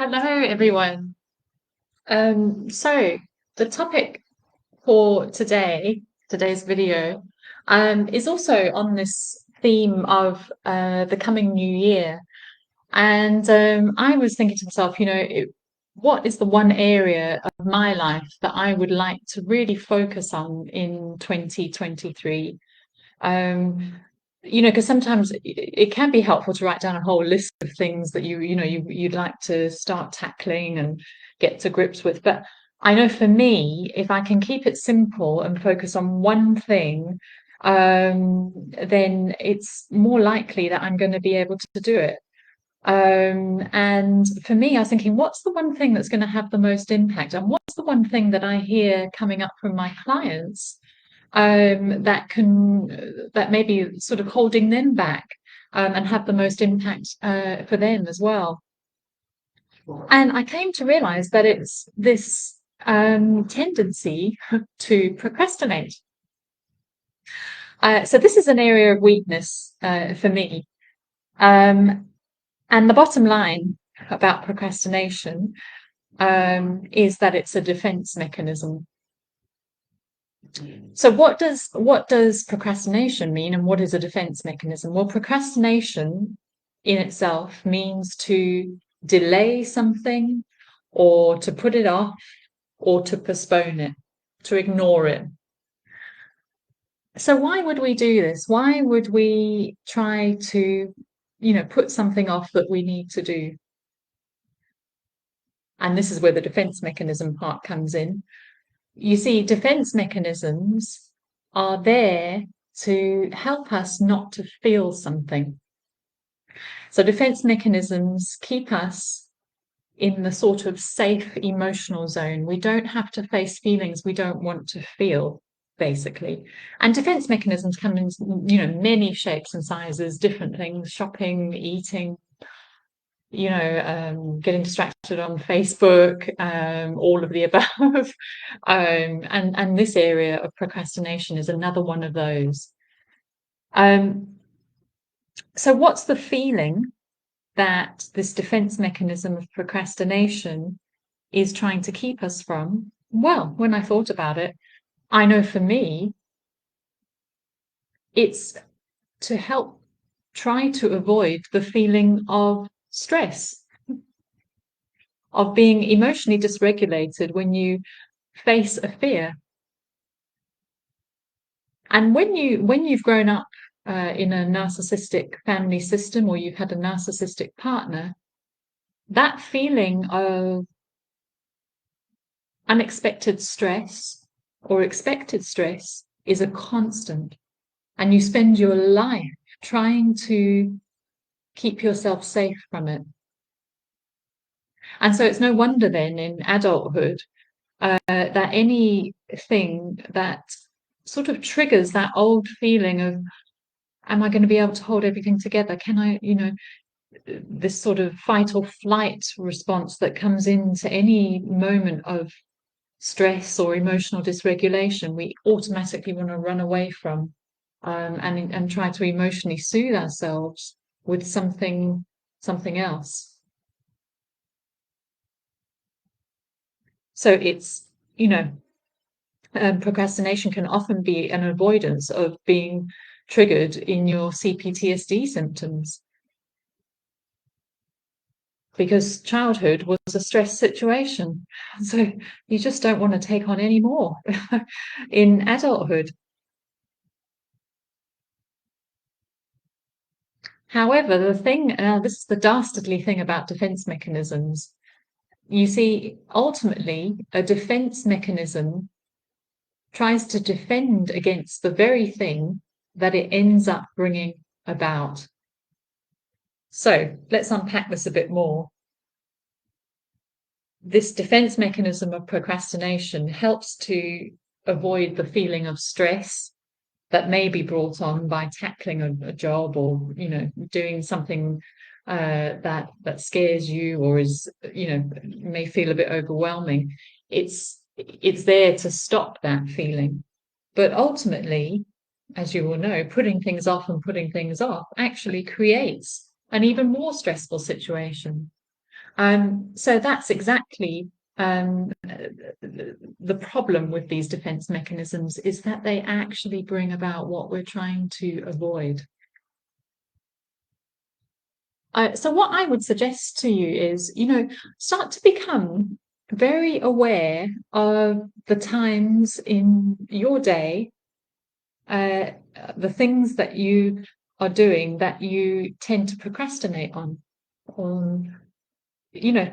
Hello, everyone. So the topic for today's video, is also on this theme of the coming new year. And I was thinking to myself, what is the one area of my life that I would like to really focus on in 2023? Um, because sometimes it can be helpful to write down a whole list of things that you'd like to start tackling and get to grips with. But I know for me, if I can keep it simple and focus on one thing, then it's more likely that I'm going to be able to do it. And for me, I was thinking, what's the one thing that's going to have the most impact? And what's the one thing that I hear coming up from my clients that may be sort of holding them back, and have the most impact for them as well. And I came to realize that it's this tendency to procrastinate. So this is an area of weakness for me. And the bottom line about procrastination is that it's a defense mechanism. So what does procrastination mean, and what is a defense mechanism? Well, procrastination in itself means to delay something, or to put it off, or to postpone it, to ignore it. So why would we do this? Why would we try to, put something off that we need to do? And this is where the defense mechanism part comes in. You see, defense mechanisms are there to help us not to feel something. So defense mechanisms keep us in the sort of safe emotional zone. We don't have to face feelings we don't want to feel, basically. And defense mechanisms come in, many shapes and sizes, different things: shopping, eating, getting distracted on Facebook, all of the above. And this area of procrastination is another one of those. So what's the feeling that this defense mechanism of procrastination is trying to keep us from? Well, when I thought about it, I know for me, it's to help try to avoid the feeling of stress, of being emotionally dysregulated when you face a fear. And when you've grown up in a narcissistic family system, or you've had a narcissistic partner, that feeling of unexpected stress or expected stress is a constant, and you spend your life trying to keep yourself safe from it. And so it's no wonder then in adulthood that anything that sort of triggers that old feeling of, am I going to be able to hold everything together? Can I, this sort of fight or flight response that comes into any moment of stress or emotional dysregulation, we automatically want to run away from, and try to emotionally soothe ourselves with something else. So it's, procrastination can often be an avoidance of being triggered in your CPTSD symptoms, because childhood was a stress situation. So you just don't want to take on any more in adulthood. However, this is the dastardly thing about defense mechanisms. You see, ultimately, a defense mechanism tries to defend against the very thing that it ends up bringing about. So let's unpack this a bit more. This defense mechanism of procrastination helps to avoid the feeling of stress that may be brought on by tackling a job, or doing something that scares you, or is may feel a bit overwhelming. It's there to stop that feeling. But ultimately, as you all know, putting things off and putting things off actually creates an even more stressful situation. So that's exactly the problem with these defense mechanisms, is that they actually bring about what we're trying to avoid. So what I would suggest to you is, start to become very aware of the times in your day, uh, the things that you are doing that you tend to procrastinate on. Um, you know,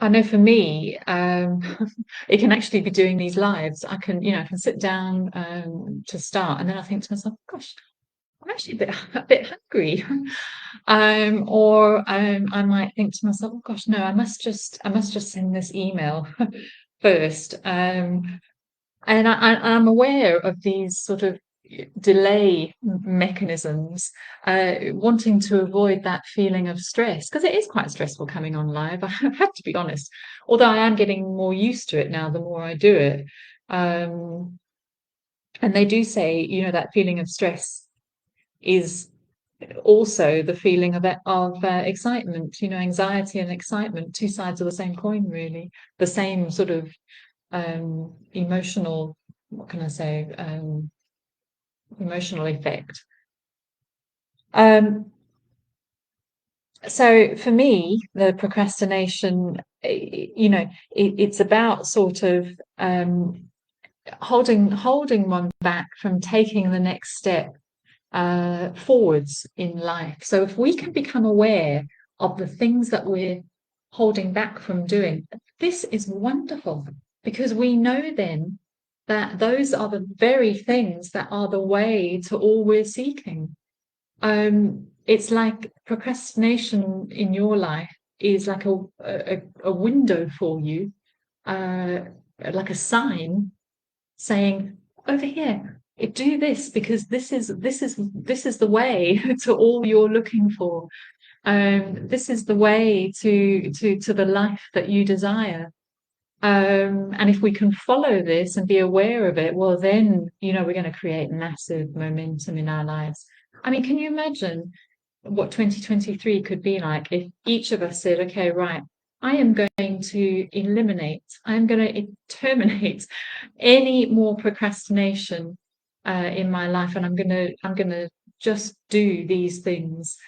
I know for me, it can actually be doing these lives. I can sit down to start, and then I think to myself, "Gosh, I'm actually a bit hungry," or I might think to myself, "Oh gosh, no, I must just send this email first." And I'm aware of these sort of delay mechanisms, wanting to avoid that feeling of stress, because it is quite stressful coming on live. I have to be honest, although I am getting more used to it now the more I do it. Um, and they do say, that feeling of stress is also the feeling of excitement. Anxiety and excitement, two sides of the same coin, really. The same sort of emotional, what can I say, emotional effect. Um, so for me, the procrastination, it's about sort of holding one back from taking the next step forwards in life. So if we can become aware of the things that we're holding back from doing, this is wonderful, because we know then that those are the very things that are the way to all we're seeking. It's like procrastination in your life is like a window for you, uh, like a sign saying, over here, do this, because this is the way to all you're looking for. This is the way to the life that you desire. And if we can follow this and be aware of it, well, then, we're going to create massive momentum in our lives. I mean, can you imagine what 2023 could be like if each of us said, okay, right, I am going to I'm going to terminate any more procrastination in my life, and I'm going to just do these things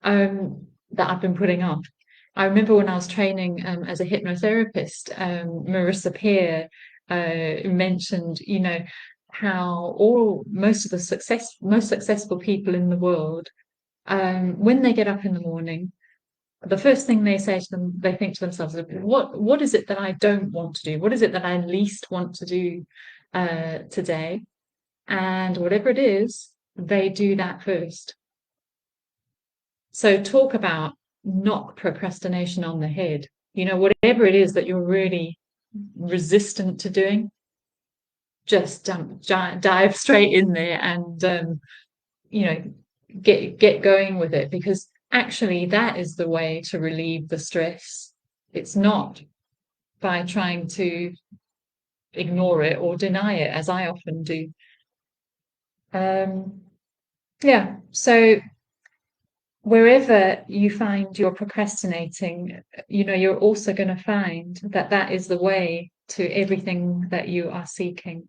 that I've been putting off. I remember when I was training as a hypnotherapist, Marissa Peer mentioned, how most of the most successful people in the world, when they get up in the morning, the first thing they think to themselves, what is it that I don't want to do? What is it that I least want to do today? And whatever it is, they do that first. So talk about knock procrastination on the head. Whatever it is that you're really resistant to doing, just dive straight in there and you know get going with it, because actually that is the way to relieve the stress. It's not by trying to ignore it or deny it, as I often do. Yeah, so wherever you find you're procrastinating, you're also going to find that that is the way to everything that you are seeking.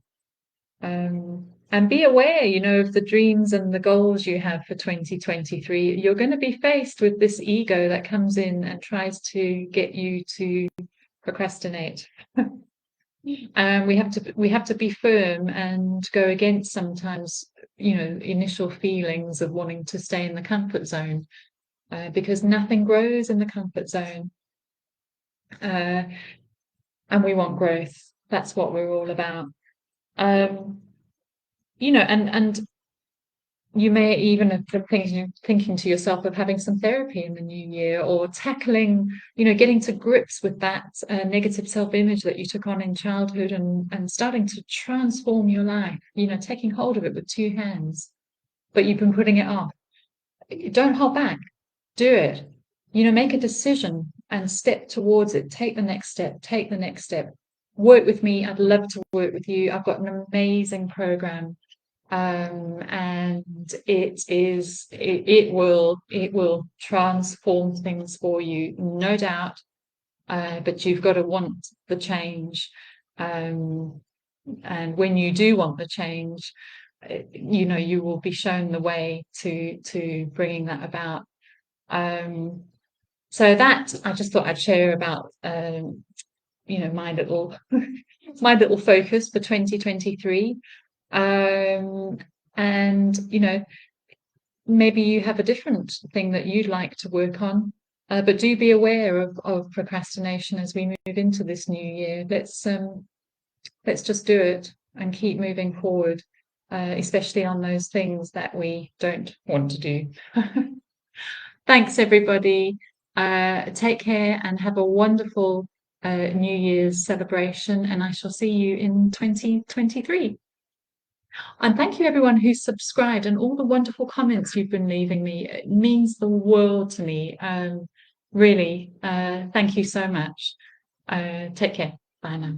And be aware, of the dreams and the goals you have for 2023. You're going to be faced with this ego that comes in and tries to get you to procrastinate. And we have to be firm and go against sometimes, initial feelings of wanting to stay in the comfort zone, because nothing grows in the comfort zone. And we want growth. That's what we're all about. Um, and you may even have been thinking to yourself of having some therapy in the new year, or tackling, getting to grips with that negative self-image that you took on in childhood, and starting to transform your life, taking hold of it with two hands, but you've been putting it off. Don't hold back. Do it. Make a decision and step towards it. Take the next step. Take the next step. Work with me. I'd love to work with you. I've got an amazing program and it will transform things for you, no doubt. But you've got to want the change. Um, and when you do want the change, you will be shown the way to bringing that about. Um, so that I just thought I'd share about my little my little focus for 2023. Um, and maybe you have a different thing that you'd like to work on. But do be aware of procrastination as we move into this new year. Let's just do it and keep moving forward, especially on those things that we don't want to do. Thanks, everybody. Take care and have a wonderful New Year's celebration, and I shall see you in 2023. And thank you, everyone who's subscribed and all the wonderful comments you've been leaving me. It means the world to me. Really, thank you so much. Take care. Bye now.